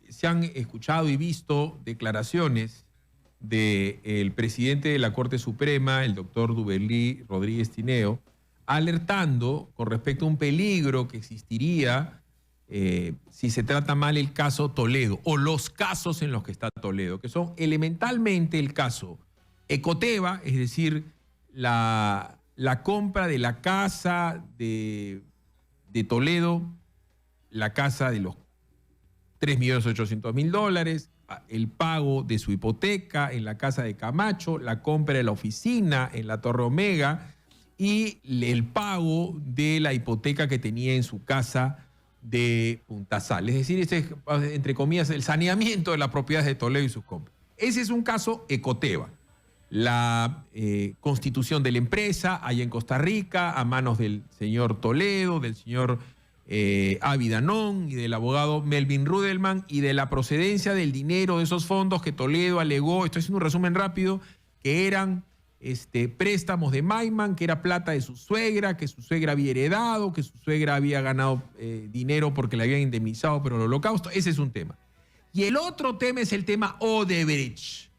Se han escuchado y visto declaraciones del presidente de la Corte Suprema, el doctor Duberlí Rodríguez Tineo, alertando con respecto a un peligro que existiría si se trata mal el caso Toledo o los casos en los que está Toledo, que son elementalmente el caso Ecoteva, es decir, la compra de la casa de Toledo, la casa de los $3.800.000, el pago de su hipoteca en la casa de Camacho, la compra de la oficina en la Torre Omega y el pago de la hipoteca que tenía en su casa de Punta Sal. Es decir, este es, entre comillas, el saneamiento de las propiedades de Toledo y sus compras. Ese es un caso Ecoteva. La constitución de la empresa allá en Costa Rica, a manos del señor Toledo, del señor Avi Danón y del abogado Melvin Rudelman, y de la procedencia del dinero de esos fondos que Toledo alegó, estoy haciendo un resumen rápido, que eran préstamos de Maiman, que era plata de su suegra, que su suegra había heredado, que su suegra había ganado dinero porque le habían indemnizado por el holocausto. Ese es un tema. Y el otro tema es el tema Odebrecht.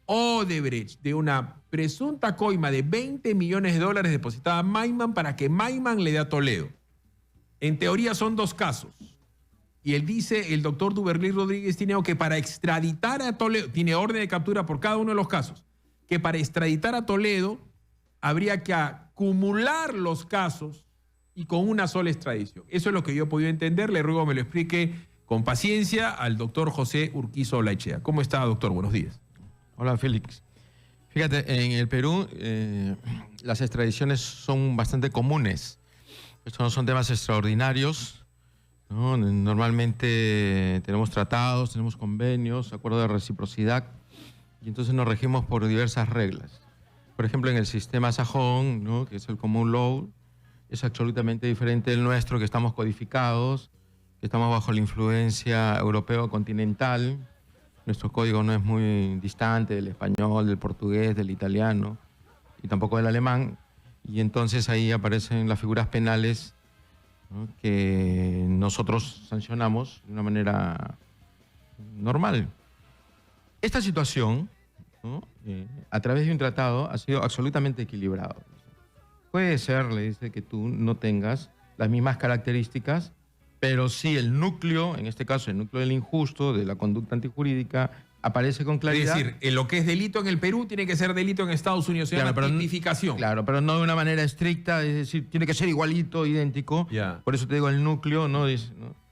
Odebrecht, de una presunta coima de $20 millones depositada a Maiman para que Maiman le dé a Toledo. En teoría son dos casos. Y él dice, el doctor Duberlí Rodríguez Tineo, que para extraditar a Toledo, tiene orden de captura por cada uno de los casos, que para extraditar a Toledo habría que acumular los casos y con una sola extradición. Eso es lo que yo he podido entender. Le ruego me lo explique con paciencia al doctor José Urquizo Olaichea. ¿Cómo está, doctor? Buenos días. Hola, Félix. Fíjate, en el Perú las extradiciones son bastante comunes. Estos no son temas extraordinarios, ¿no? Normalmente tenemos tratados, tenemos convenios, acuerdos de reciprocidad, y entonces nos regimos por diversas reglas. Por ejemplo, en el sistema sajón, ¿no?, que es el common law, es absolutamente diferente del nuestro, que estamos codificados, que estamos bajo la influencia europeo continental. Nuestro código no es muy distante del español, del portugués, del italiano y tampoco del alemán. Y entonces ahí aparecen las figuras penales, ¿no?, que nosotros sancionamos de una manera normal. Esta situación, ¿no?, a través de un tratado ha sido absolutamente equilibrado. Puede ser, le dice, que tú no tengas las mismas características, pero sí el núcleo, en este caso el núcleo del injusto, de la conducta antijurídica, aparece con claridad. Es decir, en lo que es delito en el Perú tiene que ser delito en Estados Unidos, se llama tipificación. Claro, pero no de una manera estricta, es decir, tiene que ser igualito, idéntico. Yeah. Por eso te digo el núcleo, ¿no?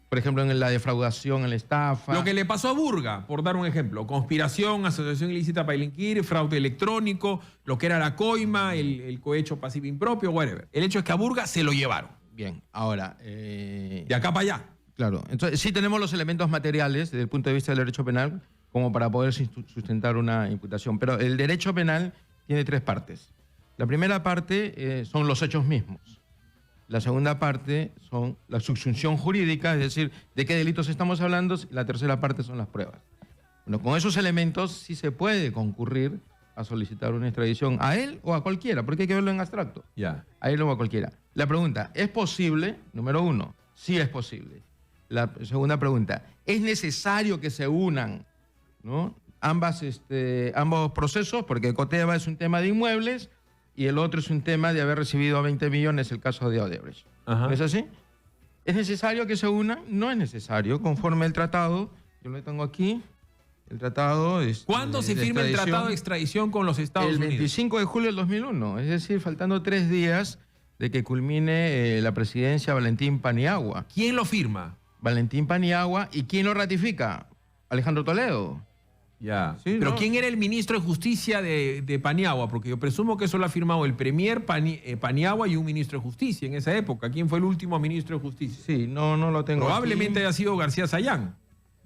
Por ejemplo, en la defraudación, en la estafa. Lo que le pasó a Burga, por dar un ejemplo, conspiración, asociación ilícita para delinquir, fraude electrónico, lo que era la coima, el cohecho pasivo impropio, whatever. El hecho es que a Burga se lo llevaron. Bien, ahora... de acá para allá. Claro, entonces sí tenemos los elementos materiales desde el punto de vista del derecho penal como para poder sustentar una imputación. Pero el derecho penal tiene tres partes. La primera parte son los hechos mismos. La segunda parte son la subsunción jurídica, es decir, de qué delitos estamos hablando. La tercera parte son las pruebas. Bueno, con esos elementos sí se puede concurrir a solicitar una extradición a él o a cualquiera, porque hay que verlo en abstracto. Ya. A él o a cualquiera. La pregunta, ¿es posible? Número uno, sí es posible. La segunda pregunta, ¿es necesario que se unan, ¿no?, ambos procesos? Porque Ecoteva es un tema de inmuebles y el otro es un tema de haber recibido a 20 millones el caso de Odebrecht. Ajá. ¿No es así? ¿Es necesario que se unan? No es necesario. Conforme el tratado, yo lo tengo aquí, el tratado... ¿Cuándo se firma el tratado de extradición con los Estados Unidos? El 25 de julio del 2001, es decir, faltando 3 días de que culmine la presidencia Valentín Paniagua. ¿Quién lo firma? Valentín Paniagua. ¿Y quién lo ratifica? Alejandro Toledo. Ya. Sí, pero ¿no? ¿quién era el ministro de Justicia de Paniagua? Porque yo presumo que eso lo ha firmado el premier Paniagua y un ministro de Justicia en esa época. ¿Quién fue el último ministro de Justicia? Sí, no lo tengo. Probablemente aquí. haya sido García Sayán.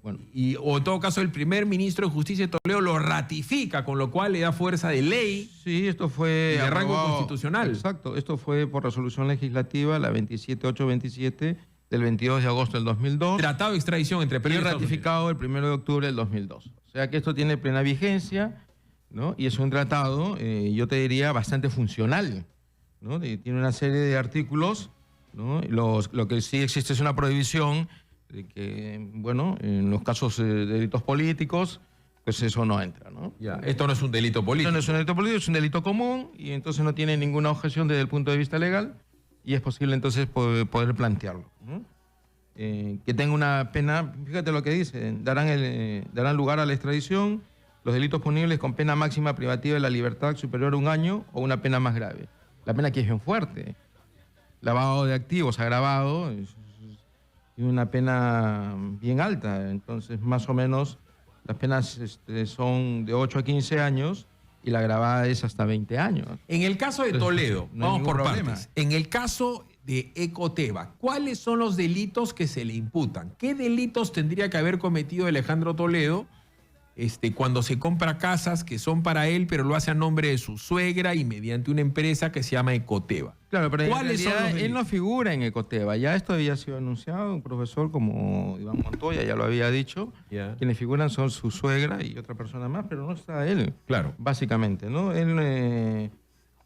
Bueno. O en todo caso el primer ministro de Justicia de Toledo lo ratifica, con lo cual le da fuerza de ley. Sí, esto fue... de rango constitucional. Exacto, esto fue por resolución legislativa, la 27827 del 22 de agosto del 2002. Tratado de extradición entre Perú y Estados ratificado el 1 de octubre del 2002. O sea que esto tiene plena vigencia, ¿no? Y es un tratado, yo te diría, bastante funcional, ¿no? Tiene una serie de artículos ¿no? Lo que sí existe es una prohibición de que, bueno, en los casos de delitos políticos, pues eso no entra, ¿no? Ya, esto no es un delito político. Esto no es un delito político, es un delito común y entonces no tiene ninguna objeción desde el punto de vista legal y es posible entonces poder plantearlo, ¿no? Que tenga una pena, fíjate lo que dice, darán lugar a la extradición los delitos punibles con pena máxima privativa de la libertad superior a 1 año o una pena más grave. La pena aquí es bien fuerte. Lavado de activos agravado es una pena bien alta, entonces más o menos las penas son de 8 a 15 años y la agravada es hasta 20 años. En el caso de Toledo, no hay vamos por ningún problema. partes. En el caso de Ecoteva, ¿cuáles son los delitos que se le imputan? ¿Qué delitos tendría que haber cometido Alejandro Toledo cuando se compra casas que son para él, pero lo hace a nombre de su suegra y mediante una empresa que se llama Ecoteva? Claro, pero ¿Cuáles son los delitos? él no figura en Ecoteva. Ya esto había sido anunciado, un profesor como Iván Montoya ya lo había dicho. Ya. Quienes figuran son su suegra y otra persona más, pero no está él. Claro. Básicamente, ¿no? Él,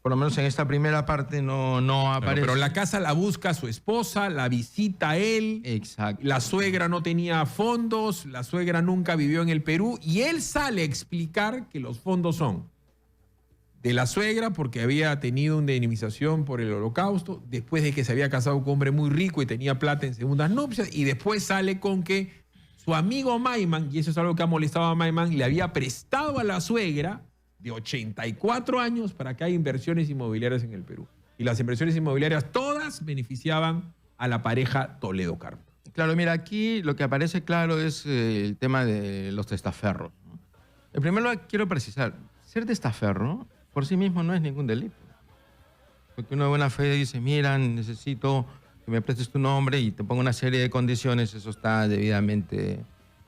por lo menos en esta primera parte, no aparece. Pero la casa la busca su esposa, la visita él. Exacto. La suegra no tenía fondos, la suegra nunca vivió en el Perú y él sale a explicar que los fondos son de la suegra porque había tenido una indemnización por el Holocausto, después de que se había casado con un hombre muy rico y tenía plata en segundas nupcias, y después sale con que su amigo Maiman, y eso es algo que ha molestado a Maiman, le había prestado a la suegra de 84 años para que haya inversiones inmobiliarias en el Perú. Y las inversiones inmobiliarias todas beneficiaban a la pareja Toledo Carp. Claro, mira, aquí lo que aparece claro es el tema de los testaferros, ¿no? En primer lugar, quiero precisar, ser testaferro por sí mismo no es ningún delito. Porque uno de buena fe dice, mira, necesito que me prestes tu nombre y te pongo una serie de condiciones, eso está debidamente,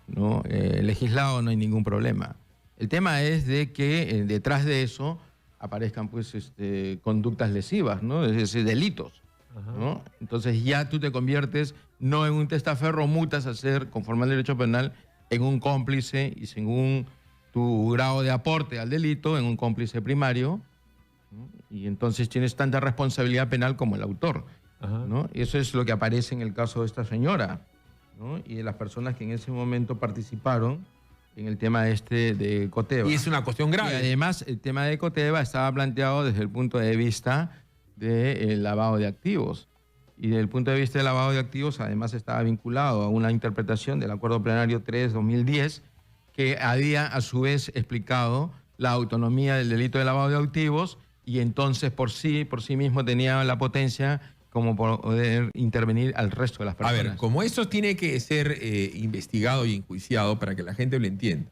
¿no? Legislado, no hay ningún problema. El tema es de que detrás de eso aparezcan pues, conductas lesivas, ¿no? Es decir, delitos, ¿no? Entonces ya tú te conviertes no en un testaferro, mutas a ser, conforme al derecho penal, en un cómplice y según tu grado de aporte al delito, en un cómplice primario, ¿no? Y entonces tienes tanta responsabilidad penal como el autor, ¿no? Y eso es lo que aparece en el caso de esta señora, ¿no? Y de las personas que en ese momento participaron en el tema de Ecoteva. Y es una cuestión grave. Y además, el tema de Ecoteva estaba planteado desde el punto de vista del lavado de activos. Y desde el punto de vista del lavado de activos, además estaba vinculado a una interpretación del Acuerdo Plenario 3/2010, que había a su vez explicado la autonomía del delito de lavado de activos y entonces por sí mismo tenía la potencia como poder intervenir al resto de las personas. A ver, como esto tiene que ser investigado y enjuiciado para que la gente lo entienda.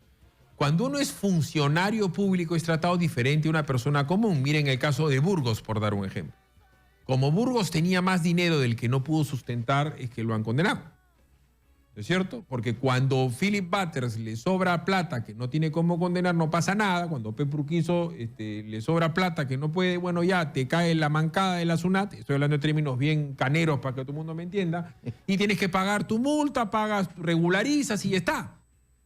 Cuando uno es funcionario público es tratado diferente a una persona común. Miren el caso de Burgos, por dar un ejemplo. Como Burgos tenía más dinero del que no pudo sustentar, es que lo han condenado. ¿No es cierto? Porque cuando Philip Butters le sobra plata que no tiene cómo condenar, no pasa nada. Cuando Pepe Urquizo le sobra plata que no puede, bueno, ya te cae la mancada de la SUNAT. Estoy hablando en términos bien caneros para que todo el mundo me entienda. Y tienes que pagar tu multa, pagas, regularizas y ya está.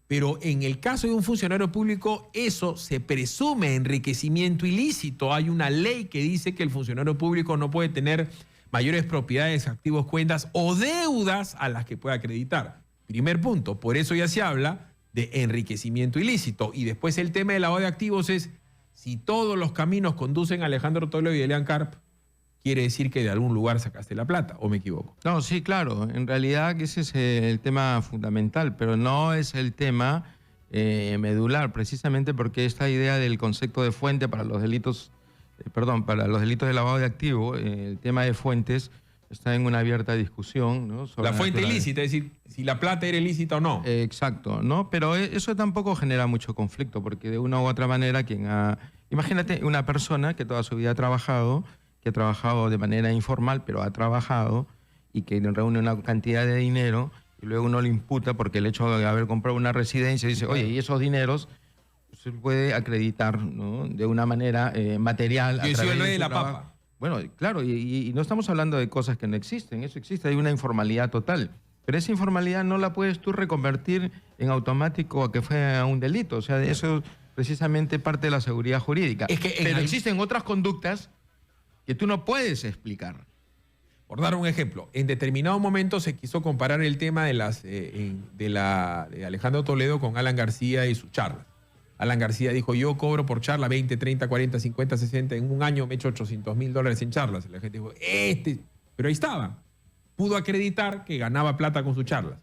Pero en el caso de un funcionario público, eso se presume enriquecimiento ilícito. Hay una ley que dice que el funcionario público no puede tener mayores propiedades, activos, cuentas o deudas a las que pueda acreditar. Primer punto, por eso ya se habla de enriquecimiento ilícito. Y después el tema del lavado de activos es, si todos los caminos conducen a Alejandro Toledo y Elian Carp, quiere decir que de algún lugar sacaste la plata, ¿o me equivoco? No, sí, claro. En realidad ese es el tema fundamental, pero no es el tema medular, precisamente porque esta idea del concepto de fuente para los delitos para los delitos de lavado de activos, el tema de fuentes está en una abierta discusión, ¿no? Sobre la fuente ilícita, es decir, si la plata era ilícita o no. Exacto, ¿no? Pero eso tampoco genera mucho conflicto, porque de una u otra manera imagínate una persona que toda su vida ha trabajado, que ha trabajado de manera informal, pero ha trabajado y que reúne una cantidad de dinero y luego uno le imputa porque el hecho de haber comprado una residencia dice, oye, y esos dineros se puede acreditar, ¿no? De una manera material. Yo soy el rey de la papa. Bueno, claro, y no estamos hablando de cosas que no existen, eso existe, hay una informalidad total. Pero esa informalidad no la puedes tú reconvertir en automático a que fue un delito. O sea, de eso precisamente parte de la seguridad jurídica. Pero existen otras conductas que tú no puedes explicar. Por dar un ejemplo, en determinado momento se quiso comparar el tema de Alejandro Toledo con Alan García y sus charlas. Alan García dijo, yo cobro por charla 20, 30, 40, 50, 60, en un año me echo $800.000 en charlas. Y la gente dijo, pero ahí estaba. Pudo acreditar que ganaba plata con sus charlas.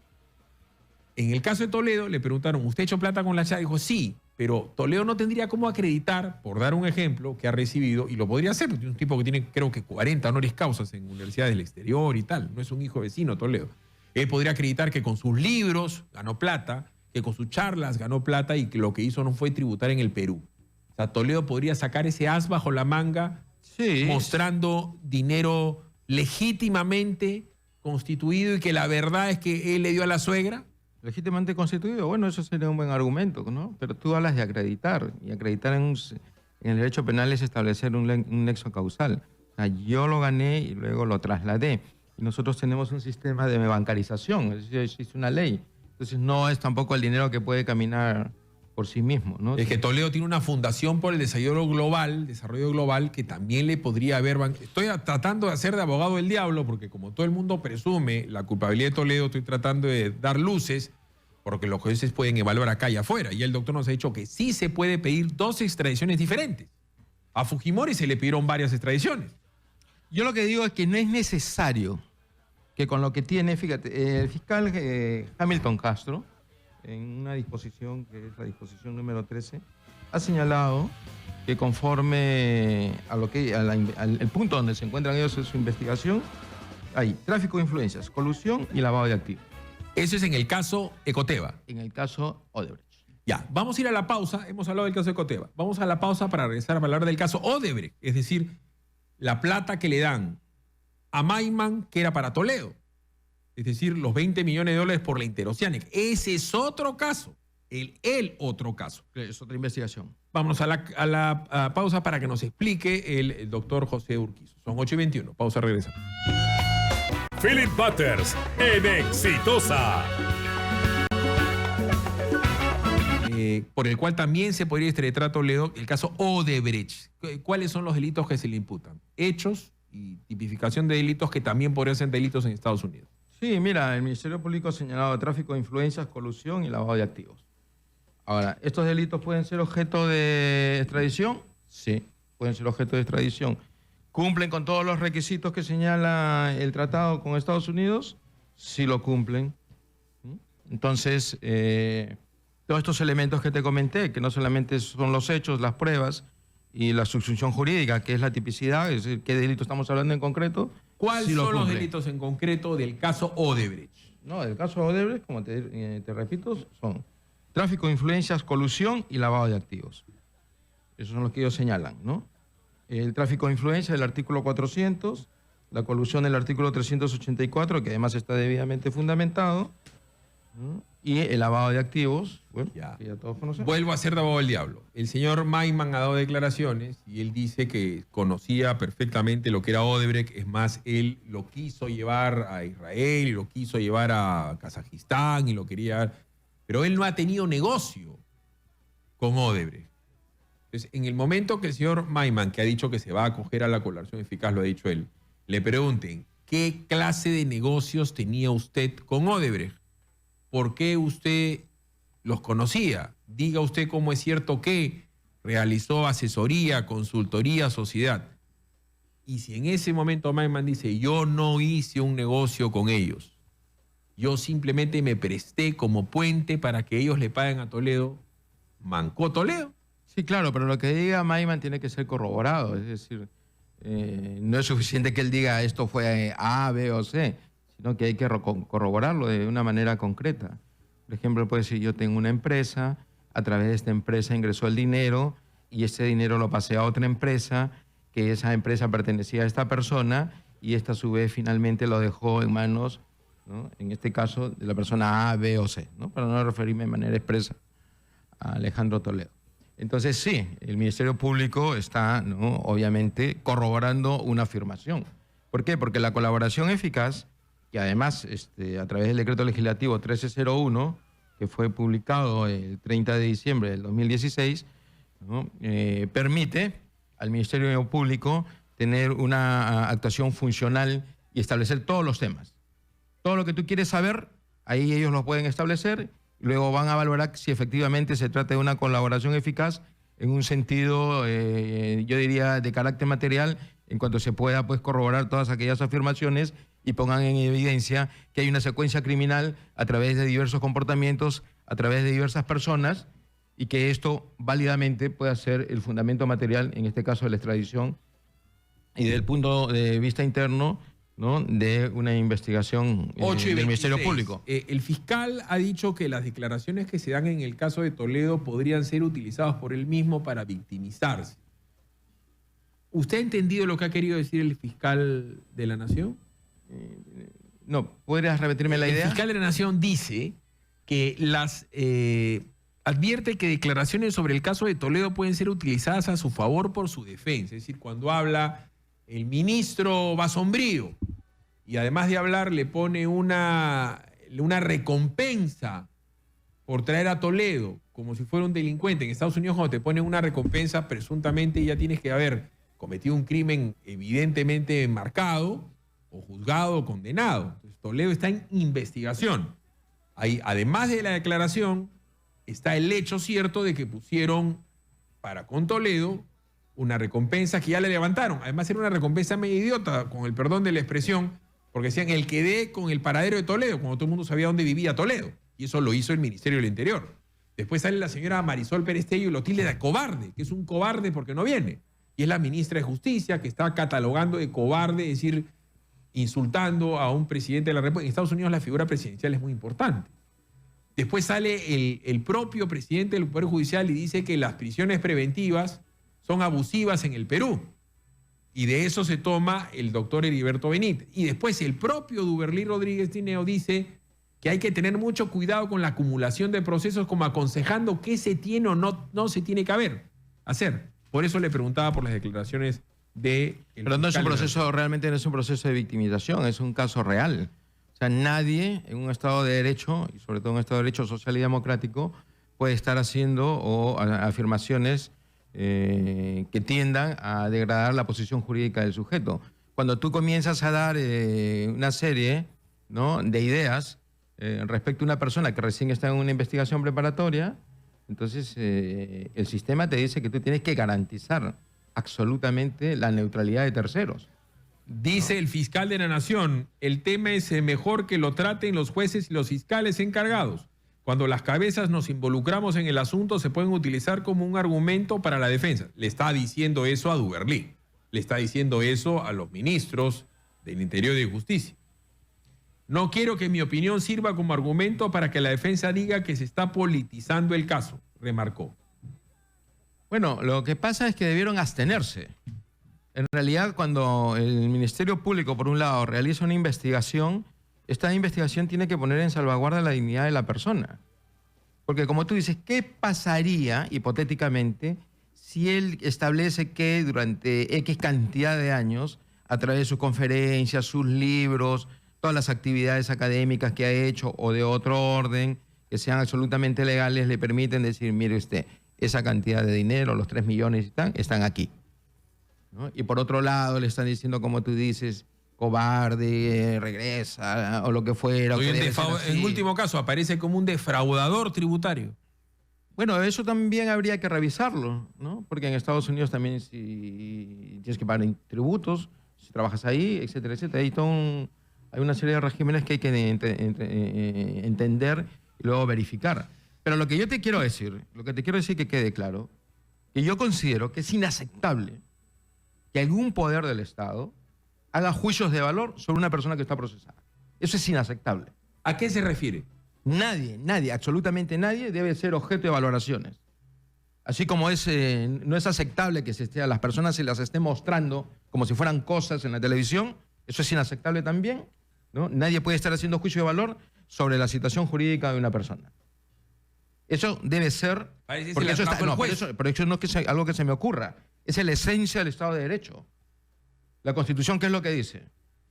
En el caso de Toledo le preguntaron, ¿usted ha hecho plata con la charla? Dijo, sí, pero Toledo no tendría cómo acreditar, por dar un ejemplo, que ha recibido, y lo podría hacer, porque es un tipo que tiene creo que 40 honoris causas en universidades del exterior y tal, no es un hijo vecino Toledo. Él podría acreditar que con sus libros ganó plata, que con sus charlas ganó plata y que lo que hizo no fue tributar en el Perú. O sea, Toledo podría sacar ese as bajo la manga, sí, mostrando dinero legítimamente constituido y que la verdad es que él le dio a la suegra. Legítimamente constituido, bueno, eso sería un buen argumento, ¿no? Pero tú hablas de acreditar, y acreditar en el derecho penal es establecer un nexo causal. O sea, yo lo gané y luego lo trasladé. Y nosotros tenemos un sistema de bancarización, es decir, existe una ley. Entonces no es tampoco el dinero que puede caminar por sí mismo, ¿no? Es que Toledo tiene una fundación por el desarrollo global, que también le podría haber... Estoy tratando de hacer de abogado del diablo, porque como todo el mundo presume la culpabilidad de Toledo, estoy tratando de dar luces, porque los jueces pueden evaluar acá y afuera. Y el doctor nos ha dicho que sí se puede pedir 2 extradiciones diferentes. A Fujimori se le pidieron varias extradiciones. Yo lo que digo es que no es necesario que con lo que tiene, fíjate, el fiscal Hamilton Castro, en una disposición, que es la disposición número 13, ha señalado que conforme a al punto donde se encuentran ellos en su investigación, hay tráfico de influencias, colusión y lavado de activos. Eso es en el caso Ecoteva. En el caso Odebrecht. Ya, vamos a ir a la pausa. Hemos hablado del caso Ecoteva. Vamos a la pausa para regresar a hablar del caso Odebrecht. Es decir, la plata que le dan a Maiman, que era para Toledo. Es decir, los $20 millones por la Interoceánica. Ese es otro caso. El otro caso. Es otra investigación. Vámonos a la pausa para que nos explique el doctor José Urquizo. Son 8:21. Pausa, regresamos. Philip Butters en Exitosa. Por el cual también se podría extraditar a Toledo el caso Odebrecht. ¿Cuáles son los delitos que se le imputan? Hechos y tipificación de delitos que también podrían ser delitos en Estados Unidos. Sí, mira, el Ministerio Público ha señalado tráfico de influencias, colusión y lavado de activos. Ahora, ¿estos delitos pueden ser objeto de extradición? Sí, pueden ser objeto de extradición. ¿Cumplen con todos los requisitos que señala el tratado con Estados Unidos? Sí lo cumplen. Entonces, todos estos elementos que te comenté, que no solamente son los hechos, las pruebas y la subsunción jurídica, que es la tipicidad, es decir, qué delito estamos hablando en concreto. ¿Cuáles son los delitos en concreto del caso Odebrecht? No, del caso Odebrecht, como te repito, son tráfico de influencias, colusión y lavado de activos. Esos son los que ellos señalan, ¿no? El tráfico de influencia del artículo 400, la colusión del artículo 384, que además está debidamente fundamentado, ¿no? Y el lavado de activos, bueno, que ya todos conocemos. Vuelvo a ser de abogado del diablo. El señor Maiman ha dado declaraciones y él dice que conocía perfectamente lo que era Odebrecht. Es más, él lo quiso llevar a Israel y lo quiso llevar a Kazajistán y lo quería... Pero él no ha tenido negocio con Odebrecht. Entonces, en el momento que el señor Maiman, que ha dicho que se va a acoger a la colaboración eficaz, lo ha dicho él, le pregunten, ¿qué clase de negocios tenía usted con Odebrecht? ¿Por qué usted los conocía? Diga usted cómo es cierto que realizó asesoría, consultoría, sociedad. Y si en ese momento Maiman dice, yo no hice un negocio con ellos, yo simplemente me presté como puente para que ellos le paguen a Toledo, ¿mancó Toledo? Sí, claro, pero lo que diga Maiman tiene que ser corroborado. Es decir, no es suficiente que él diga esto fue A, B o C, sino que hay que corroborarlo de una manera concreta. Por ejemplo, puede decir, yo tengo una empresa, a través de esta empresa ingresó el dinero y ese dinero lo pasé a otra empresa, que esa empresa pertenecía a esta persona y esta a su vez finalmente lo dejó en manos, ¿no?, en este caso, de la persona A, B o C, ¿no?, para no referirme de manera expresa a Alejandro Toledo. Entonces, sí, el Ministerio Público está, ¿no?, obviamente corroborando una afirmación. ¿Por qué? Porque la colaboración eficaz, que además a través del decreto legislativo 1301, que fue publicado el 30 de diciembre del 2016, ¿no?, permite al Ministerio Público tener una actuación funcional y establecer todos los temas. Todo lo que tú quieres saber, ahí ellos lo pueden establecer, y luego van a valorar si efectivamente se trata de una colaboración eficaz en un sentido, yo diría, de carácter material, en cuanto se pueda pues, corroborar todas aquellas afirmaciones y pongan en evidencia que hay una secuencia criminal a través de diversos comportamientos, a través de diversas personas, y que esto válidamente pueda ser el fundamento material, en este caso de la extradición, y desde el punto de vista interno, ¿no?, de una investigación del Ministerio Público. El fiscal ha dicho que las declaraciones que se dan en el caso de Toledo podrían ser utilizadas por él mismo para victimizarse. ¿Usted ha entendido lo que ha querido decir el fiscal de la Nación? No, ¿podrías repetirme la idea? El fiscal de la Nación dice que advierte que declaraciones sobre el caso de Toledo pueden ser utilizadas a su favor por su defensa. Es decir, cuando habla el ministro Basombrío y además de hablar le pone una recompensa por traer a Toledo como si fuera un delincuente. En Estados Unidos cuando te ponen una recompensa presuntamente ya tienes que haber cometido un crimen evidentemente marcado o juzgado o condenado. Entonces, Toledo está en investigación. Ahí, además de la declaración, está el hecho cierto de que pusieron para con Toledo una recompensa que ya le levantaron. Además era una recompensa medio idiota, con el perdón de la expresión, porque decían el que dé con el paradero de Toledo, cuando todo el mundo sabía dónde vivía Toledo. Y eso lo hizo el Ministerio del Interior. Después sale la señora Marisol Pérez Tello y lo tilde de cobarde, que es un cobarde porque no viene. Y es la ministra de Justicia que está catalogando de cobarde, es decir, insultando a un presidente de la República. En Estados Unidos la figura presidencial es muy importante. Después sale el propio presidente del Poder Judicial y dice que las prisiones preventivas son abusivas en el Perú. Y de eso se toma el doctor Heriberto Benítez. Y después el propio Duberlí Rodríguez Tineo dice que hay que tener mucho cuidado con la acumulación de procesos, como aconsejando qué se tiene o no se tiene que hacer. Por eso le preguntaba por las declaraciones de... Pero no es un proceso, realmente no es un proceso de victimización, es un caso real. O sea, nadie en un Estado de Derecho, y sobre todo en un Estado de Derecho social y democrático, puede estar haciendo afirmaciones que tiendan a degradar la posición jurídica del sujeto. Cuando tú comienzas a dar una serie, ¿no?, de ideas respecto a una persona que recién está en una investigación preparatoria, entonces el sistema te dice que tú tienes que garantizar absolutamente la neutralidad de terceros. Dice el fiscal de la Nación, el tema es mejor que lo traten los jueces y los fiscales encargados. Cuando las cabezas nos involucramos en el asunto, se pueden utilizar como un argumento para la defensa. Le está diciendo eso a Duberlí, le está diciendo eso a los ministros del Interior y de Justicia. No quiero que mi opinión sirva como argumento para que la defensa diga que se está politizando el caso, remarcó. Bueno, lo que pasa es que debieron abstenerse. En realidad, cuando el Ministerio Público, por un lado, realiza una investigación, esta investigación tiene que poner en salvaguarda la dignidad de la persona. Porque como tú dices, ¿qué pasaría, hipotéticamente, si él establece que durante X cantidad de años, a través de sus conferencias, sus libros, todas las actividades académicas que ha hecho o de otro orden, que sean absolutamente legales, le permiten decir, mire usted, esa cantidad de dinero, los 3 millones están aquí, ¿no? Y por otro lado le están diciendo, como tú dices, cobarde, regresa, o lo que fuera. En último caso, aparece como un defraudador tributario. Bueno, eso también habría que revisarlo, ¿no? Porque en Estados Unidos también si tienes que pagar tributos, si trabajas ahí, etcétera, etcétera. Hay una serie de regímenes que hay que entender y luego verificar. Pero lo que yo te quiero decir, que quede claro, que yo considero que es inaceptable que algún poder del Estado haga juicios de valor sobre una persona que está procesada. Eso es inaceptable. ¿A qué se refiere? Nadie, absolutamente nadie debe ser objeto de valoraciones. Así como no es aceptable que a las personas se las esté mostrando como si fueran cosas en la televisión, eso es inaceptable también, ¿no? Nadie puede estar haciendo juicio de valor sobre la situación jurídica de una persona. Eso debe ser... Porque eso está, pero eso no es que sea algo que se me ocurra. Esa es la esencia del Estado de Derecho. La Constitución, ¿qué es lo que dice?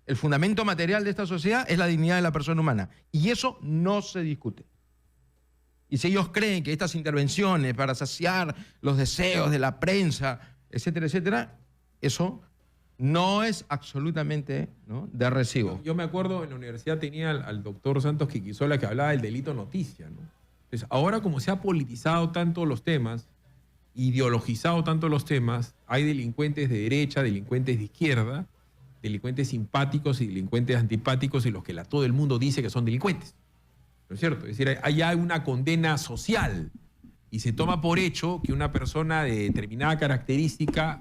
El fundamento material de esta sociedad es la dignidad de la persona humana. Y eso no se discute. Y si ellos creen que estas intervenciones para saciar los deseos de la prensa, etcétera, etcétera, eso no es absolutamente, ¿no?, de recibo. Yo me acuerdo en la universidad tenía al doctor Santos Quiquisola que hablaba del delito noticia, ¿no? Entonces, ahora como se ha politizado tanto los temas, ideologizado tanto los temas, hay delincuentes de derecha, delincuentes de izquierda, delincuentes simpáticos y delincuentes antipáticos y los que todo el mundo dice que son delincuentes. ¿No es cierto? Es decir, hay una condena social y se toma por hecho que una persona de determinada característica,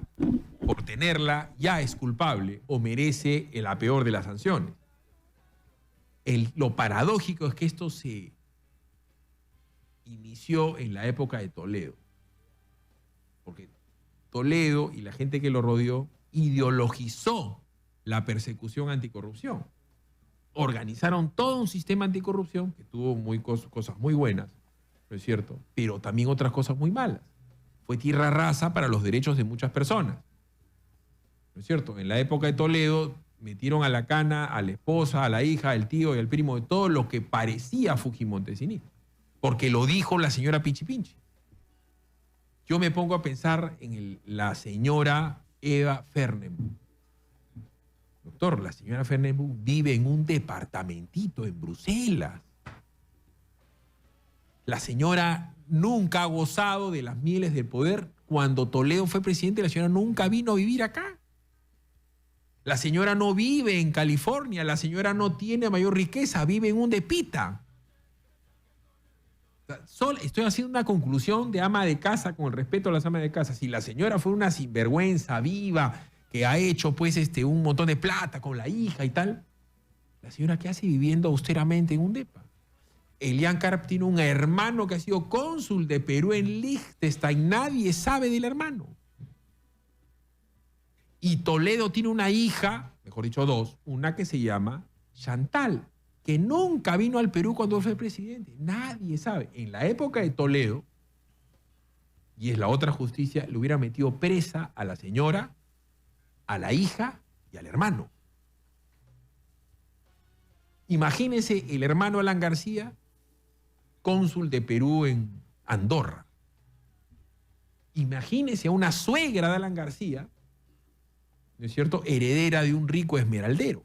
por tenerla, ya es culpable o merece la peor de las sanciones. Lo paradójico es que esto se inició en la época de Toledo, porque Toledo y la gente que lo rodeó ideologizó la persecución anticorrupción. Organizaron todo un sistema anticorrupción que tuvo cosas muy buenas, ¿no es cierto? Pero también otras cosas muy malas. Fue tierra rasa para los derechos de muchas personas, ¿no es cierto? En la época de Toledo metieron a la cana a la esposa, a la hija, al tío y al primo de todo lo que parecía fujimontesinismo, porque lo dijo la señora Pichi Pinchi. Yo me pongo a pensar en la señora Eva Fernenbusch. Doctor, la señora Fernenbusch vive en un departamentito en Bruselas. La señora nunca ha gozado de las mieles del poder. Cuando Toledo fue presidente, la señora nunca vino a vivir acá. La señora no vive en California, la señora no tiene mayor riqueza, vive en un depita. Estoy haciendo una conclusión de ama de casa con el respeto a las amas de casa. Si la señora fue una sinvergüenza viva, que ha hecho pues un montón de plata con la hija y tal, la señora ¿qué hace viviendo austeramente en un depa? Elian Karp tiene un hermano que ha sido cónsul de Perú en Liechtenstein, nadie sabe del hermano. Y Toledo tiene una hija, mejor dicho dos, una que se llama Chantal, que nunca vino al Perú cuando fue presidente. Nadie sabe. En la época de Toledo, y es la otra justicia, le hubiera metido presa a la señora, a la hija y al hermano. Imagínense el hermano Alan García, cónsul de Perú en Andorra. Imagínense a una suegra de Alan García, ¿no es cierto?, heredera de un rico esmeraldero.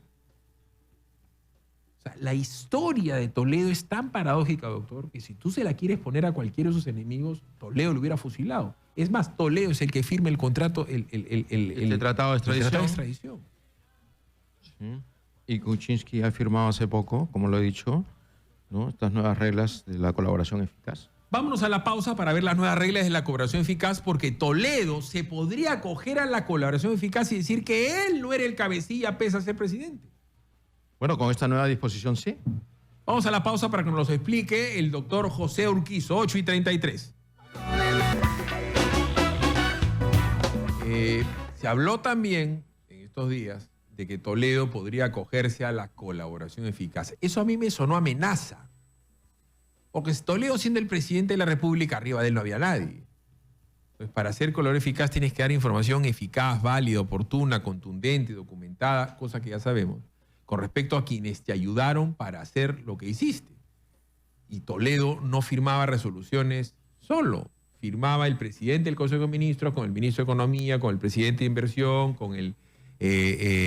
O sea, la historia de Toledo es tan paradójica, doctor, que si tú se la quieres poner a cualquiera de sus enemigos, Toledo lo hubiera fusilado. Es más, Toledo es el que firma el contrato, el tratado de extradición. tratado de extradición. Sí. Y Kuczynski ha firmado hace poco, como lo he dicho, ¿no?, estas nuevas reglas de la colaboración eficaz. Vámonos a la pausa para ver las nuevas reglas de la colaboración eficaz, porque Toledo se podría acoger a la colaboración eficaz y decir que él no era el cabecilla pese a ser presidente. Bueno, con esta nueva disposición sí. Vamos a la pausa para que nos lo explique el doctor José Urquizo, 8:33. Se habló también en estos días de que Toledo podría acogerse a la colaboración eficaz. Eso a mí me sonó amenaza. Porque Toledo, siendo el presidente de la República, arriba de él no había nadie. Entonces, para hacer colaboración eficaz tienes que dar información eficaz, válida, oportuna, contundente, documentada, cosa que ya sabemos, con respecto a quienes te ayudaron para hacer lo que hiciste. Y Toledo no firmaba resoluciones solo. Firmaba el presidente del Consejo de Ministros con el ministro de Economía, con el presidente de Inversión, con el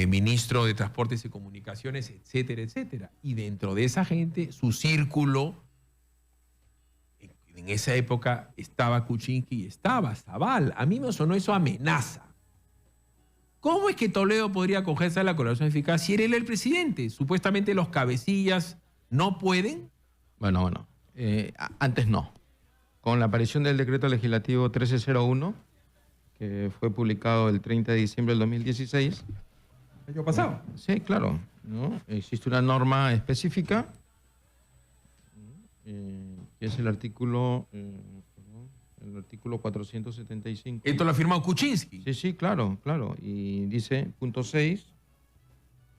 ministro de Transportes y Comunicaciones, etcétera, etcétera. Y dentro de esa gente, su círculo, en esa época estaba Kuczynski y estaba Zabal. A mí me sonó eso amenaza. ¿Cómo es que Toledo podría acogerse a la colaboración eficaz si era él el presidente? Supuestamente los cabecillas no pueden. Bueno, antes no. Con la aparición del decreto legislativo 1301, que fue publicado el 30 de diciembre del 2016. ¿El año pasado? Sí, claro, ¿no? Existe una norma específica, que es el artículo 475. Esto lo ha firmado Kuczynski. Sí, claro. Y dice, punto 6,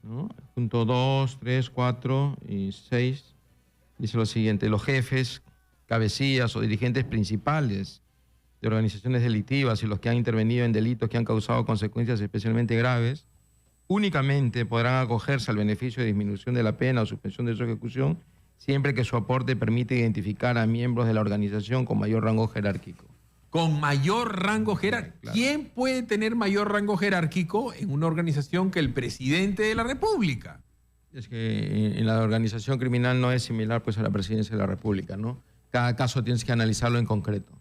¿no?, punto 2, 3, 4 y 6, dice lo siguiente: los jefes, cabecillas o dirigentes principales de organizaciones delictivas y los que han intervenido en delitos que han causado consecuencias especialmente graves, únicamente podrán acogerse al beneficio de disminución de la pena o suspensión de su ejecución siempre que su aporte permita identificar a miembros de la organización con mayor rango jerárquico. con mayor rango jerárquico. Claro. ¿Quién puede tener mayor rango jerárquico en una organización que el presidente de la República? Es que en la organización criminal no es similar pues a la presidencia de la República, ¿no? Cada caso tienes que analizarlo en concreto,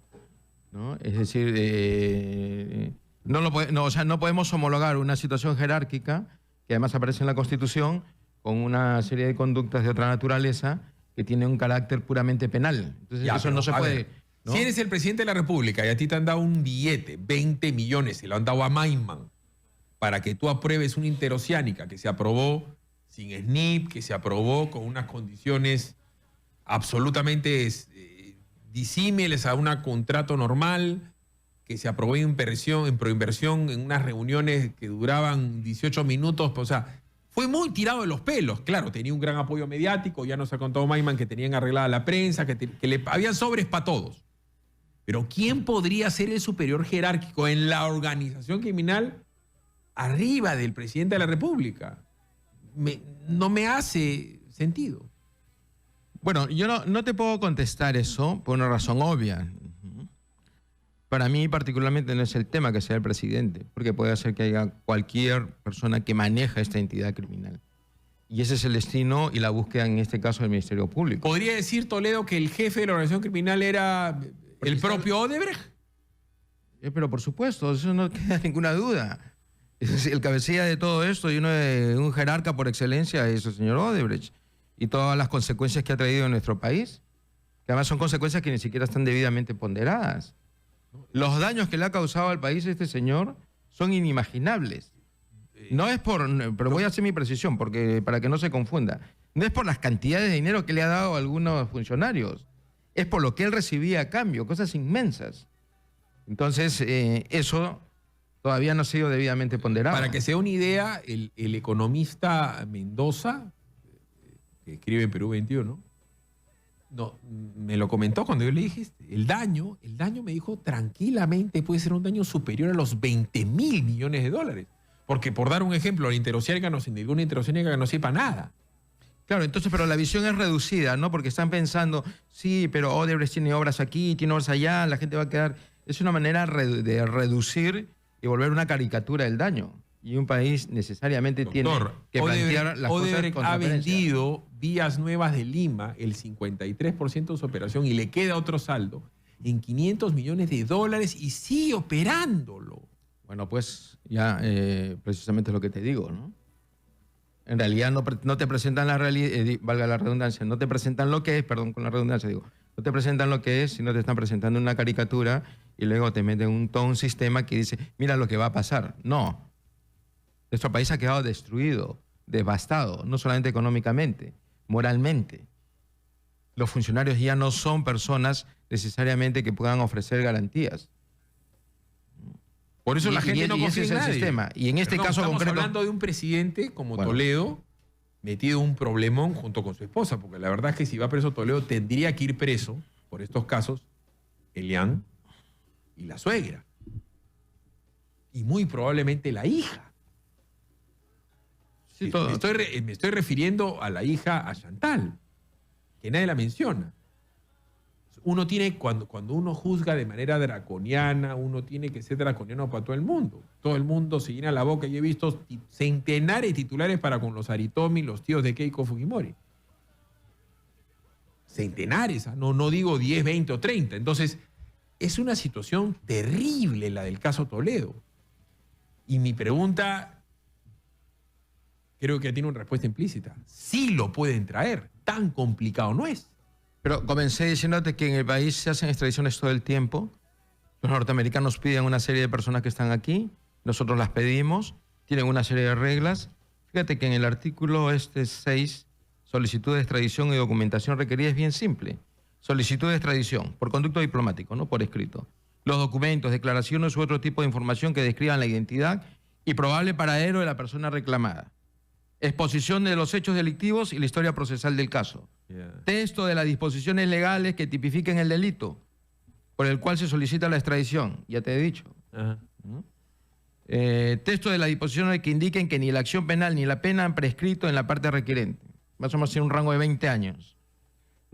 ¿no? Es decir, no podemos homologar una situación jerárquica que además aparece en la Constitución con una serie de conductas de otra naturaleza que tiene un carácter puramente penal. Entonces Ya, eso pero, no se a puede. ver, ¿no? Si eres el presidente de la República y a ti te han dado un billete, 20 millones, se lo han dado a Maiman, para que tú apruebes una interoceánica que se aprobó sin SNIP, que se aprobó con unas condiciones absolutamente disímiles a un contrato normal, que se aprobó en proinversión en unas reuniones que duraban 18 minutos, o sea, fue muy tirado de los pelos. Claro, tenía un gran apoyo mediático, ya nos ha contado Maiman que tenían arreglada la prensa, que habían sobres para todos. Pero ¿quién podría ser el superior jerárquico en la organización criminal arriba del presidente de la República? No me hace sentido. Bueno, yo no te puedo contestar eso por una razón obvia. Para mí particularmente no es el tema que sea el presidente, porque puede ser que haya cualquier persona que maneja esta entidad criminal. Y ese es el destino y la búsqueda en este caso del Ministerio Público. ¿Podría decir Toledo que el jefe de la organización criminal era el propio Odebrecht? Pero por supuesto, eso no queda ninguna duda. El cabecilla de todo esto y un jerarca por excelencia es el señor Odebrecht. Y todas las consecuencias que ha traído en nuestro país, que además son consecuencias que ni siquiera están debidamente ponderadas. Los daños que le ha causado al país este señor son inimaginables. No es pero voy a hacer mi precisión para que no se confunda. No es por las cantidades de dinero que le ha dado a algunos funcionarios. Es por lo que él recibía a cambio, cosas inmensas. Entonces, eso todavía no ha sido debidamente ponderado. Para que sea una idea, el economista Mendoza, que escribe en Perú 21, me lo comentó cuando yo le dije, el daño me dijo tranquilamente puede ser un daño superior a los 20.000 millones de dólares. Porque por dar un ejemplo, la interoceánica nos indicó una interoceánica que no sirve para nada. Claro, entonces, pero la visión es reducida, ¿no? Porque están pensando, sí, pero Odebrecht tiene obras aquí, tiene obras allá, la gente va a quedar... Es una manera de reducir y volver una caricatura del daño. Y un país necesariamente tiene que plantear las cosas Odebrecht con ha transparencia. vendido Vías Nuevas de Lima el 53% de su operación y le queda otro saldo en 500 millones de dólares y sigue operándolo. Bueno, pues ya precisamente es lo que te digo, ¿no? En realidad no te presentan la realidad, valga la redundancia, no te presentan lo que es, perdón con la redundancia, digo, no te presentan lo que es, sino te están presentando una caricatura y luego te meten todo un sistema que dice, mira lo que va a pasar. No. Nuestro país ha quedado destruido, devastado, no solamente económicamente, moralmente. Los funcionarios ya no son personas necesariamente que puedan ofrecer garantías. Por eso la gente no confía ese es en el nadie. sistema. Y en este caso estamos concreto... hablando de un presidente como Bueno. Toledo metido en un problemón junto con su esposa, porque la verdad es que si va preso Toledo tendría que ir preso por estos casos Elian y la suegra. Y muy probablemente la hija. Sí, todo. Me estoy refiriendo a la hija, a Chantal, que nadie la menciona. Uno tiene, cuando uno juzga de manera draconiana, uno tiene que ser draconiano para todo el mundo. Todo el mundo se llena la boca. Yo he visto centenares de titulares para con los Aritomi, los tíos de Keiko Fujimori. Centenares, no digo 10, 20 o 30. Entonces, es una situación terrible la del caso Toledo. Y mi pregunta, creo que tiene una respuesta implícita. Sí lo pueden traer, tan complicado no es. Pero comencé diciéndote que en el país se hacen extradiciones todo el tiempo. Los norteamericanos piden una serie de personas que están aquí, nosotros las pedimos, tienen una serie de reglas. Fíjate que en el artículo 6, solicitud de extradición y documentación requerida es bien simple. Solicitud de extradición, por conducto diplomático, no por escrito. Los documentos, declaraciones u otro tipo de información que describan la identidad y probable paradero de la persona reclamada. Exposición de los hechos delictivos y la historia procesal del caso. Texto de las disposiciones legales que tipifiquen el delito por el cual se solicita la extradición, ya te he dicho. Ajá. Texto de las disposiciones que indiquen que ni la acción penal ni la pena han prescrito en la parte requerente. Más o menos en un rango de 20 años.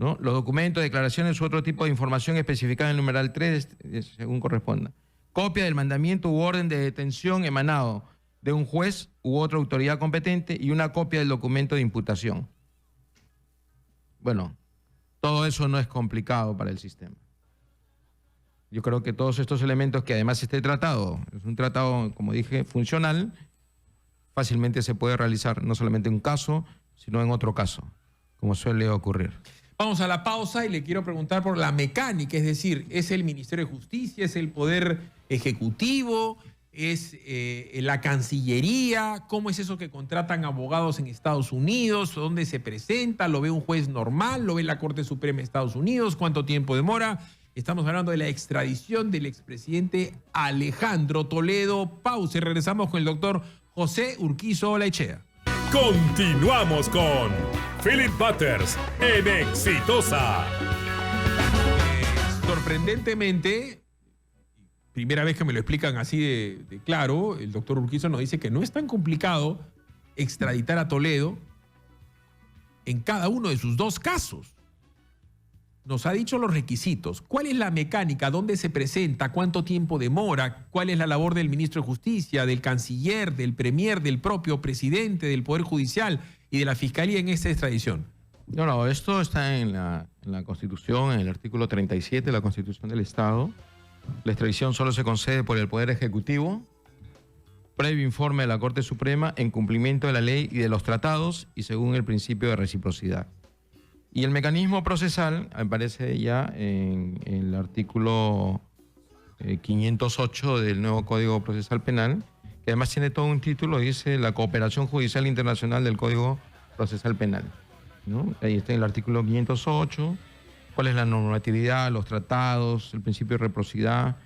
¿no? Los documentos, declaraciones u otro tipo de información especificada en el numeral 3, según corresponda. Copia del mandamiento u orden de detención emanado de un juez u otra autoridad competente y una copia del documento de imputación. Bueno, todo eso no es complicado para el sistema. Yo creo que todos estos elementos, que además este tratado es un tratado, como dije, funcional, fácilmente se puede realizar no solamente en un caso, sino en otro caso, como suele ocurrir. Vamos a la pausa y le quiero preguntar por la mecánica, es decir, ¿es el Ministerio de Justicia, es el Poder Ejecutivo, es la Cancillería? ¿Cómo es eso que contratan abogados en Estados Unidos? ¿Dónde se presenta? ¿Lo ve un juez normal? ¿Lo ve la Corte Suprema de Estados Unidos? ¿Cuánto tiempo demora? Estamos hablando de la extradición del expresidente Alejandro Toledo. Pausa y regresamos con el doctor José Urquizo Olaechea. Continuamos con Philip Butters en Exitosa. Sorprendentemente, primera vez que me lo explican así de claro, el doctor Urquizo nos dice que no es tan complicado extraditar a Toledo en cada uno de sus dos casos. Nos ha dicho los requisitos. ¿Cuál es la mecánica? ¿Dónde se presenta? ¿Cuánto tiempo demora? ¿Cuál es la labor del ministro de Justicia, del canciller, del premier, del propio presidente, del Poder Judicial y de la Fiscalía en esta extradición? No, esto está en la Constitución, en el artículo 37 de la Constitución del Estado. La extradición solo se concede por el Poder Ejecutivo, previo informe de la Corte Suprema, en cumplimiento de la ley y de los tratados y según el principio de reciprocidad. Y el mecanismo procesal aparece ya en el artículo 508 del nuevo Código Procesal Penal, que además tiene todo un título, dice la cooperación judicial internacional del Código Procesal Penal, ¿no? Ahí está el artículo 508, cuál es la normatividad, los tratados, el principio de reciprocidad,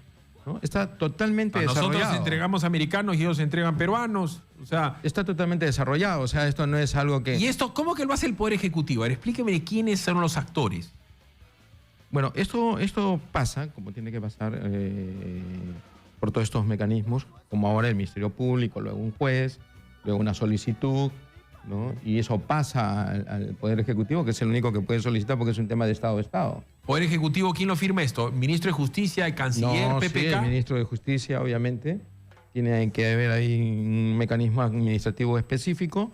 ¿no? Está totalmente desarrollado. Nosotros entregamos americanos y ellos entregan peruanos. O sea, está totalmente desarrollado. O sea, esto no es algo que... ¿Y esto cómo que lo hace el Poder Ejecutivo? A ver, explíqueme quiénes son los actores. Bueno, esto pasa, como tiene que pasar, por todos estos mecanismos, como ahora el Ministerio Público, luego un juez, luego una solicitud, ¿no? Y eso pasa al Poder Ejecutivo, que es el único que puede solicitar porque es un tema de Estado a Estado. ¿Poder Ejecutivo quién lo firma esto? ¿Ministro de Justicia, el canciller, no, PPK? Sí, el ministro de Justicia, obviamente. Tiene que haber ahí un mecanismo administrativo específico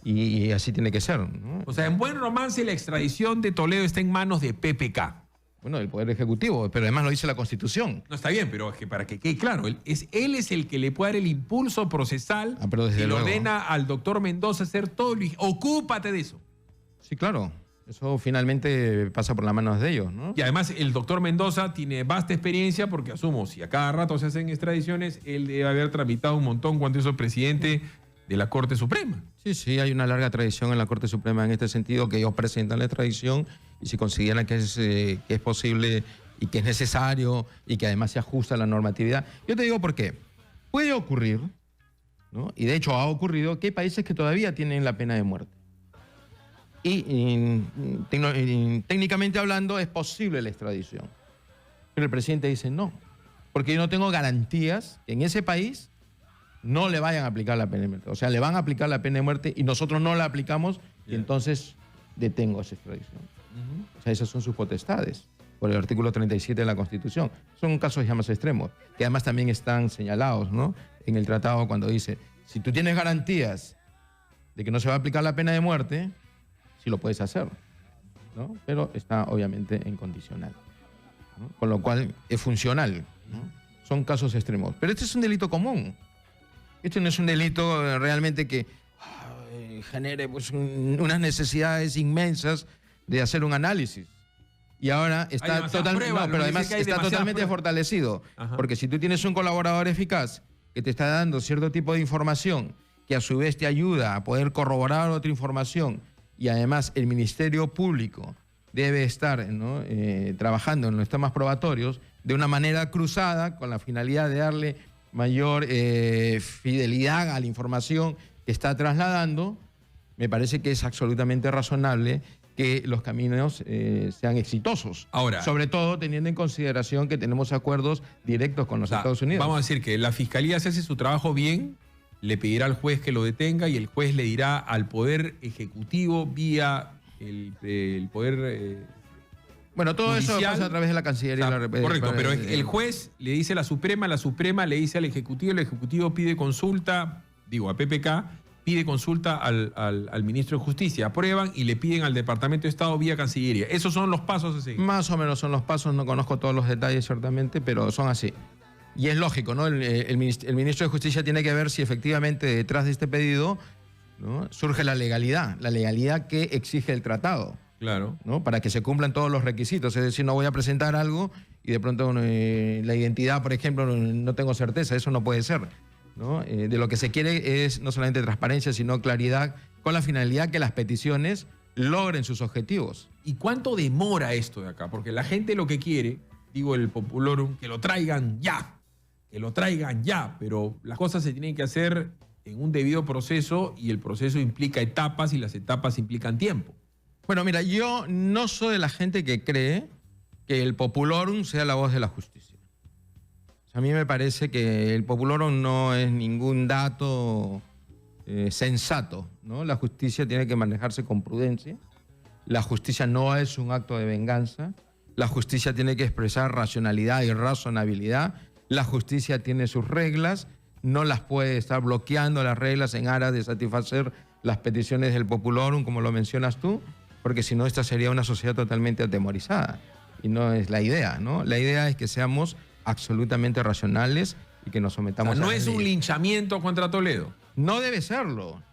y así tiene que ser, ¿no? O sea, en buen romance la extradición de Toledo está en manos de PPK. Bueno, del Poder Ejecutivo, pero además lo dice la Constitución. No, está bien, pero es que para que quede claro, él es el que le puede dar el impulso procesal y le ordena al doctor Mendoza hacer todo. Ocúpate de eso. Sí, claro. Eso finalmente pasa por las manos de ellos, ¿no? Y además el doctor Mendoza tiene vasta experiencia porque asumo, si a cada rato se hacen extradiciones, él debe haber tramitado un montón cuando hizo presidente de la Corte Suprema. Sí, hay una larga tradición en la Corte Suprema en este sentido, que ellos presentan la extradición y si consideran que es posible y que es necesario y que además se ajusta a la normatividad. Yo te digo por qué. Puede ocurrir, ¿no? Y de hecho ha ocurrido, que hay países que todavía tienen la pena de muerte. Y técnicamente hablando es posible la extradición. Pero el presidente dice no, porque yo no tengo garantías que en ese país no le vayan a aplicar la pena de muerte. O sea, le van a aplicar la pena de muerte y nosotros no la aplicamos y entonces detengo esa extradición. O sea, esas son sus potestades por el artículo 37 de la Constitución. Son casos ya más extremos, que además también están señalados, ¿no? En el tratado cuando dice, si tú tienes garantías de que no se va a aplicar la pena de muerte, sí lo puedes hacer, ¿no? Pero está obviamente en condicional, ¿no? Con lo cual es funcional, ¿no? Son casos extremos. Pero este es un delito común. Este no es un delito realmente que genere pues, unas necesidades inmensas de hacer un análisis. Y ahora está totalmente, pero además está totalmente fortalecido. Ajá. Porque si tú tienes un colaborador eficaz que te está dando cierto tipo de información, que a su vez te ayuda a poder corroborar otra información, y además el Ministerio Público debe estar, ¿no? Trabajando en los temas probatorios de una manera cruzada con la finalidad de darle mayor fidelidad a la información que está trasladando, me parece que es absolutamente razonable que los caminos sean exitosos. Ahora, sobre todo teniendo en consideración que tenemos acuerdos directos con los Estados Unidos. Vamos a decir que la Fiscalía, se hace su trabajo bien, le pedirá al juez que lo detenga y el juez le dirá al Poder Ejecutivo vía el Poder Bueno, todo eso judicial pasa a través de la Cancillería. O sea, correcto, pero el juez juez le dice a la Suprema le dice al Ejecutivo, el Ejecutivo pide consulta, a PPK, pide consulta al Ministro de Justicia, aprueban y le piden al Departamento de Estado vía Cancillería. Esos son los pasos a seguir. Más o menos son los pasos, no conozco todos los detalles ciertamente, pero son así. Y es lógico, ¿no? El Ministro de Justicia tiene que ver si efectivamente detrás de este pedido, ¿no?, surge la legalidad que exige el tratado. Claro. ¿No? Para que se cumplan todos los requisitos. Es decir, no voy a presentar algo y de pronto la identidad, por ejemplo, no tengo certeza. Eso no puede ser, ¿no? De lo que se quiere es no solamente transparencia, sino claridad, con la finalidad que las peticiones logren sus objetivos. ¿Y cuánto demora esto de acá? Porque la gente lo que quiere, el populorum, que lo traigan ya. Que lo traigan ya. Pero las cosas se tienen que hacer en un debido proceso y el proceso implica etapas y las etapas implican tiempo. Bueno, mira, yo no soy de la gente que cree que el populorum sea la voz de la justicia. O sea, a mí me parece que el populorum no es ningún dato sensato, ¿no? La justicia tiene que manejarse con prudencia. La justicia no es un acto de venganza. La justicia tiene que expresar racionalidad y razonabilidad. La justicia tiene sus reglas. No las puede estar bloqueando las reglas en aras de satisfacer las peticiones del populorum, como lo mencionas tú, porque si no, esta sería una sociedad totalmente atemorizada. Y no es la idea, ¿no? La idea es que seamos absolutamente racionales y que nos sometamos no a es un linchamiento contra Toledo. No debe serlo.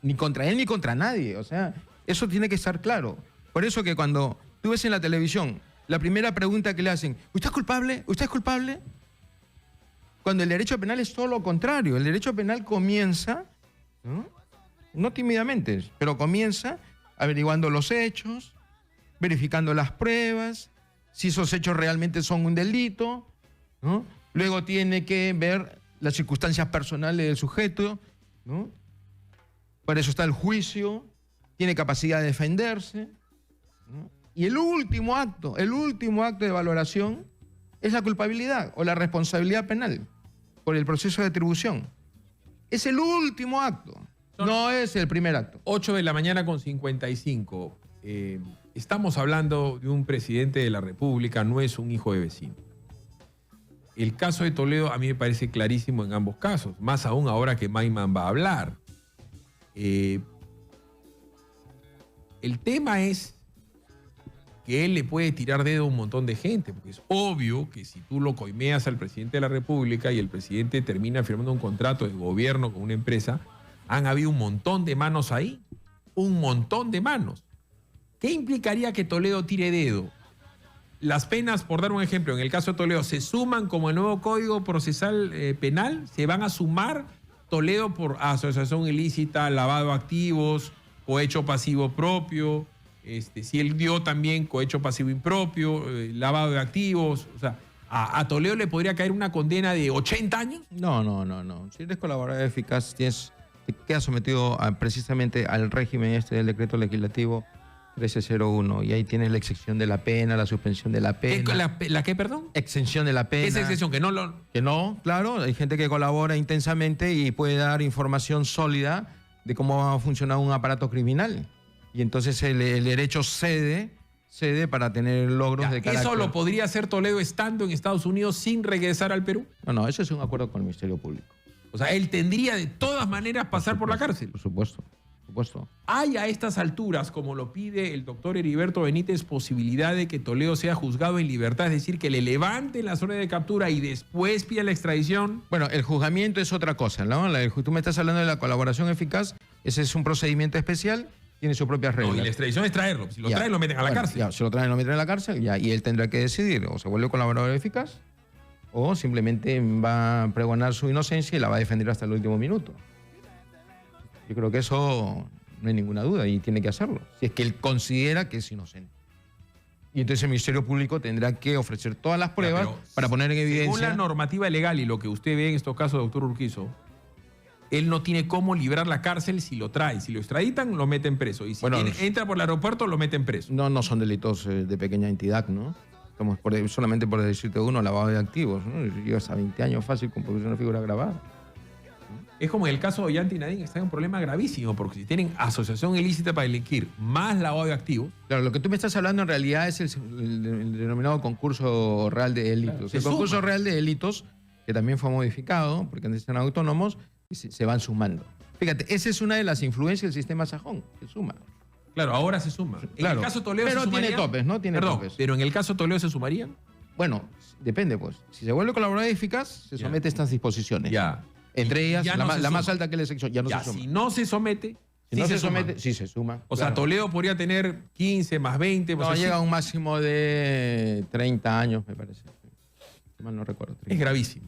Ni contra él ni contra nadie. O sea, eso tiene que estar claro. Por eso que cuando tú ves en la televisión la primera pregunta que le hacen, ¿usted es culpable? ¿Usted es culpable? Cuando el derecho penal es todo lo contrario. El derecho penal comienza, no tímidamente, pero comienza averiguando los hechos, verificando las pruebas, si esos hechos realmente son un delito, ¿no? Luego tiene que ver las circunstancias personales del sujeto, ¿no? Para eso está el juicio, tiene capacidad de defenderse, ¿no? Y el último acto de valoración es la culpabilidad o la responsabilidad penal por el proceso de atribución. Es el último acto. No es el primer acto. 8:55 a.m. Estamos hablando de un presidente de la República, no es un hijo de vecino. El caso de Toledo a mí me parece clarísimo en ambos casos, más aún ahora que Maiman va a hablar. El tema es que él le puede tirar dedo a un montón de gente, porque es obvio que si tú lo coimeas al presidente de la República y el presidente termina firmando un contrato de gobierno con una empresa, han habido un montón de manos ahí, un montón de manos. ¿Qué implicaría que Toledo tire dedo? Las penas, por dar un ejemplo, en el caso de Toledo, ¿se suman como el nuevo Código Procesal Penal? ¿Se van a sumar Toledo por asociación ilícita, lavado de activos, cohecho pasivo propio? Si él dio también cohecho pasivo impropio, lavado de activos, o sea, ¿a Toledo le podría caer una condena de 80 años? No. Si eres colaborador eficaz, te quedas sometido precisamente al régimen del decreto legislativo 1301 y ahí tienes la exención de la pena, la suspensión de la pena. ¿La qué, perdón? Exención de la pena. Esa exención que no lo... Que no, claro, hay gente que colabora intensamente y puede dar información sólida de cómo va a funcionar un aparato criminal. Y entonces el derecho cede para tener logros de carácter. ¿Eso lo podría hacer Toledo estando en Estados Unidos sin regresar al Perú? No, eso es un acuerdo con el Ministerio Público. O sea, él tendría de todas maneras pasar por la cárcel. Por supuesto. ¿Hay a estas alturas, como lo pide el doctor Heriberto Benítez, posibilidad de que Toledo sea juzgado en libertad? Es decir, que le levanten las órdenes de captura y después pida la extradición. Bueno, el juzgamiento es otra cosa, ¿no? Tú me estás hablando de la colaboración eficaz. Ese es un procedimiento especial, tiene sus propias reglas. No, y la extradición es traerlo. Si lo traen, lo meten a la cárcel. Si lo traen, lo meten a la cárcel, y él tendrá que decidir. O se vuelve colaborador eficaz, o simplemente va a pregonar su inocencia y la va a defender hasta el último minuto. Yo creo que eso no hay ninguna duda y tiene que hacerlo, si es que él considera que es inocente. Y entonces el Ministerio Público tendrá que ofrecer todas las pruebas para poner en evidencia... Según la normativa legal y lo que usted ve en estos casos, doctor Urquizo, él no tiene cómo librar la cárcel si lo trae. Si lo extraditan, lo meten preso. Y si entra por el aeropuerto, lo meten preso. No son delitos de pequeña entidad, ¿no? Estamos solamente por decirte uno, lavado de activos, ¿no? Yo hasta 20 años fácil con producción de figura grabada. Es como en el caso de Ollanta y Nadine, está en un problema gravísimo, porque si tienen asociación ilícita para delinquir más lavado de activos. Claro, lo que tú me estás hablando en realidad es el denominado concurso real de delitos. Claro, el concurso real de delitos, que también fue modificado, porque antes eran autónomos, y se van sumando. Fíjate, esa es una de las influencias del sistema sajón, se suma. Claro, ahora se suma. Claro, en el caso de Toledo pero se sumarían. tiene topes, ¿no? Tiene Perdón, topes. pero en el caso de Toledo se sumarían. Bueno, depende, pues. Si se vuelve colaborador eficaz, se Ya. somete a estas disposiciones. Ya. Entre ellas, Ya la, no ma- se la más suma. alta que es la sección, ya no Ya, se suma. si no se somete, Si sí no se suma. somete, sí se suma. O sea, claro. Toledo podría tener 15 más 20. No, pues, llega a así. un máximo de 30 años, me parece. Si mal no recuerdo. 30. Es gravísimo.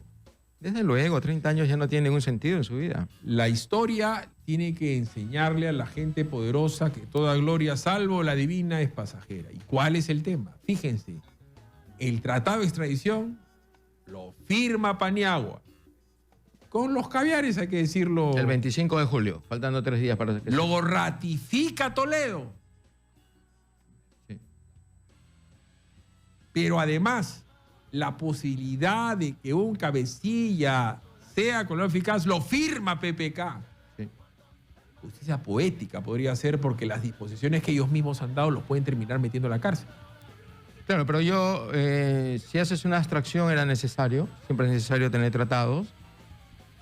Desde luego, 30 años ya no tiene ningún sentido en su vida. La historia tiene que enseñarle a la gente poderosa que toda gloria, salvo la divina, es pasajera. ¿Y cuál es el tema? Fíjense, el tratado de extradición lo firma Paniagua. Con los caviares, hay que decirlo. El 25 de julio, faltando 3 días para que Luego ratifica Toledo. Sí. Pero además, la posibilidad de que un cabecilla sea colaborador eficaz lo firma PPK. Sí. Justicia poética podría ser, porque las disposiciones que ellos mismos han dado los pueden terminar metiendo a la cárcel. Claro, pero yo, si haces una abstracción, era necesario, siempre es necesario tener tratados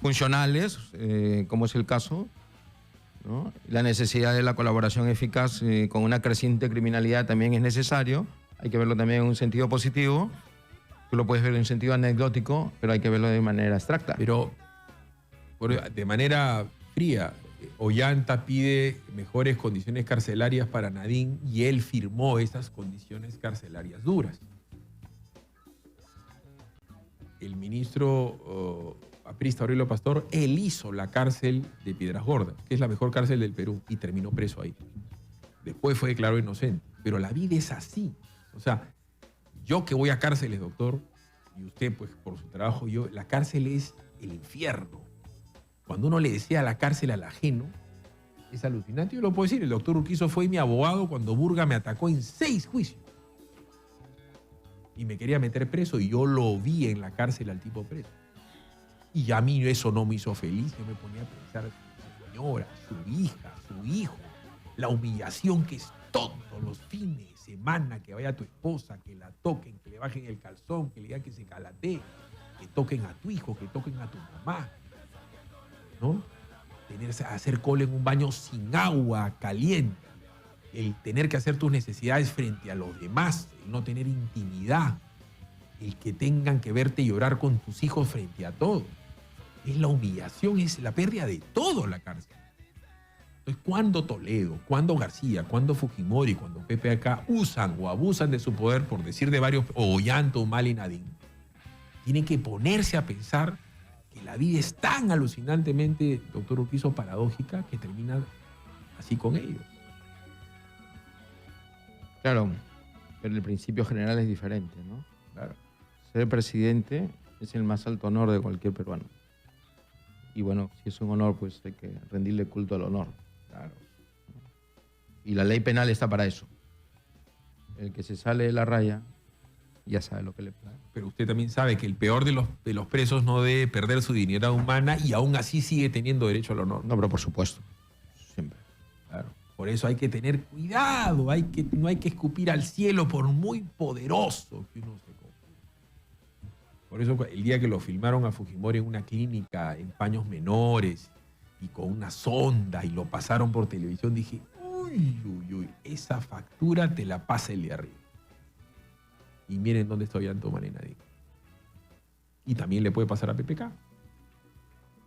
funcionales, como es el caso, ¿no? La necesidad de la colaboración eficaz con una creciente criminalidad también es necesario. Hay que verlo también en un sentido positivo. Tú lo puedes ver en un sentido anecdótico, pero hay que verlo de manera abstracta. Pero de manera fría, Ollanta pide mejores condiciones carcelarias para Nadine y él firmó esas condiciones carcelarias duras. El ministro aprista Aurelio Pastor, él hizo la cárcel de Piedras Gordas, que es la mejor cárcel del Perú, y terminó preso ahí. Después fue declarado inocente. Pero la vida es así. O sea, yo que voy a cárceles, doctor, y usted, pues, por su trabajo, la cárcel es el infierno. Cuando uno le desea la cárcel al ajeno, es alucinante. Yo lo puedo decir, el doctor Urquizo fue mi abogado cuando Burga me atacó en 6 juicios. Y me quería meter preso y yo lo vi en la cárcel al tipo preso. Y a mí eso no me hizo feliz. Yo me ponía a pensar, su señora, su hija, su hijo, la humillación que es todos los fines de semana, que vaya tu esposa, que la toquen, que le bajen el calzón, que le digan que se calatee, que toquen a tu hijo, que toquen a tu mamá, ¿no? Hacer cola en un baño sin agua caliente, el tener que hacer tus necesidades frente a los demás, el no tener intimidad, el que tengan que verte llorar con tus hijos frente a todo. Es la humillación, es la pérdida de todo la cárcel. Entonces, cuando Toledo, cuando García, cuando Fujimori, cuando PPK usan o abusan de su poder, por decir de varios, o Ollanta, Humala y Nadine, tienen que ponerse a pensar que la vida es tan alucinantemente, doctor Urquizo, paradójica, que termina así con ellos. Claro, pero el principio general es diferente, ¿no? Claro. Ser presidente es el más alto honor de cualquier peruano. Y bueno, si es un honor, pues hay que rendirle culto al honor. Claro. Y la ley penal está para eso. El que se sale de la raya ya sabe lo que le pasa. Pero usted también sabe que el peor de los presos no debe perder su dignidad humana y aún así sigue teniendo derecho al honor. No, pero por supuesto. Siempre. Claro. Por eso hay que tener cuidado, no hay que escupir al cielo por muy poderoso que uno se confíe. Por eso el día que lo filmaron a Fujimori en una clínica en paños menores y con una sonda y lo pasaron por televisión, dije, uy, uy, uy, esa factura te la pasa el de arriba. Y miren dónde está Ollanta Humala y Nadine. Y también le puede pasar a PPK.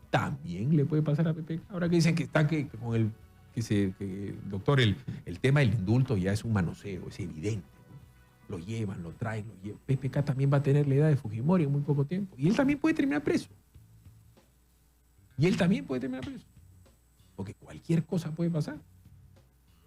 También le puede pasar a PPK. Ahora que dicen que está con el... doctor, el tema del indulto ya es un manoseo, es evidente. Lo llevan, lo traen, lo llevan. PPK también va a tener la edad de Fujimori en muy poco tiempo. Y él también puede terminar preso. Porque cualquier cosa puede pasar.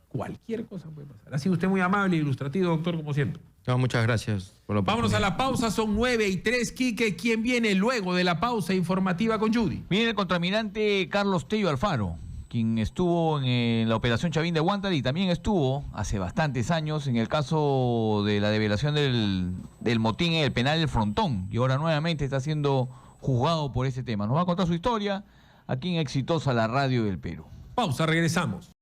Cualquier cosa puede pasar. Ha sido usted muy amable e ilustrativo, doctor, como siempre. No, muchas gracias por la Vámonos a oportunidad. la pausa, son 9:03. Quique, ¿quién viene luego de la pausa informativa con Judy? Viene el contramirante Carlos Tello Alfaro, quien estuvo en la operación Chavín de Huántar y también estuvo hace bastantes años en el caso de la develación del motín en el penal del Frontón, y ahora nuevamente está siendo juzgado por ese tema. Nos va a contar su historia, aquí en Exitosa, la radio del Perú. Pausa, regresamos.